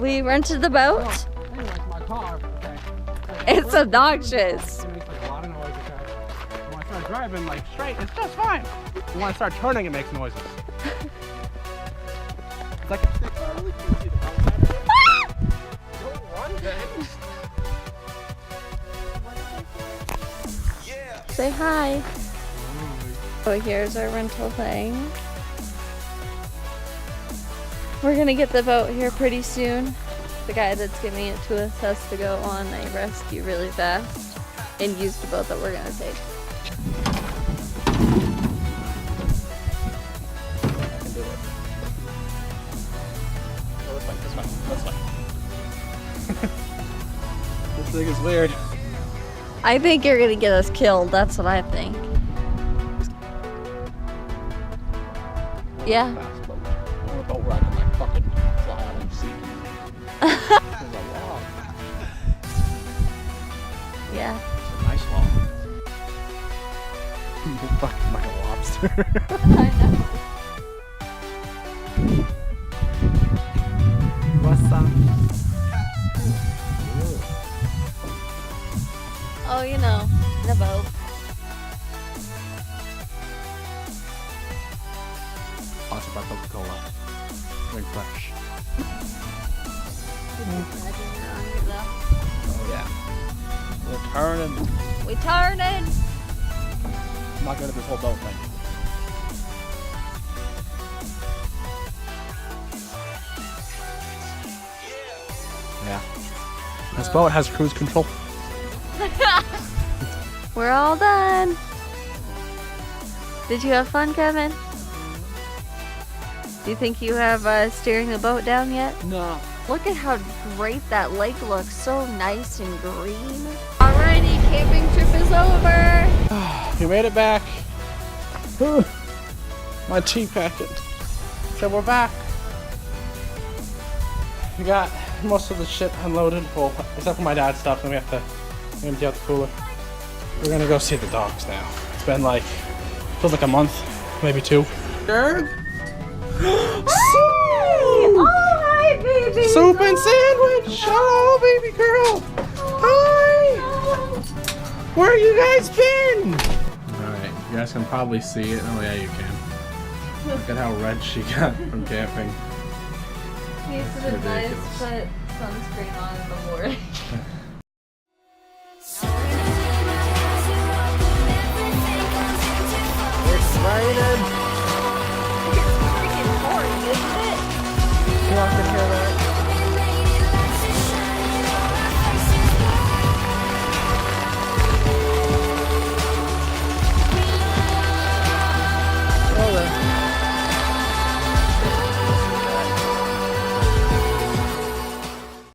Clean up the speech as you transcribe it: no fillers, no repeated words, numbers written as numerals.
We rented the boat. I like my car, okay. It's obnoxious. It makes like a lot of noise, okay. When I start driving like straight, it's just fine. When I start turning, it makes noises. It's like a stick. I really can't see the boat. Don't run, babe. Say hi. Oh, here's our rental thing. We're gonna get the boat here pretty soon. The guy that's giving it to us has to go on a rescue really fast and use the boat that we're gonna take. This thing is weird. I think you're gonna get us killed. That's what I think. Yeah. Fast boat. I want a boat where I can like fucking fly out and see. There's a log. Yeah. It's a nice log. Fucking like a lobster. I know. What's up? Oh, you know, the boat. Sponsored by Coca-Cola. Drink fresh. Oh yeah. We're turning. We turning. I'm not good at this whole boat thing. Yeah. This boat has cruise control. We're all done. Did you have fun, Kevin? Do you think you have steering the boat down yet? No. Look at how great that lake looks. So nice and green. Alrighty, camping trip is over. We made it back. My tea packet. So we're back. We got most of the shit unloaded, well, except for my dad's stuff, and we have to empty out the cooler. We're gonna go see the dogs now. It's been like, feels like a month, maybe 2. Derg? Oh, hi, baby. Soup and sandwich! Hello, baby girl! Hi! Where have you guys been? Alright, you guys can probably see it. Oh yeah, you can. Look at how red she got from camping. Piece of advice, put sunscreen on in the morning. Excited! It's freaking boring, isn't it? Y'all can hear that.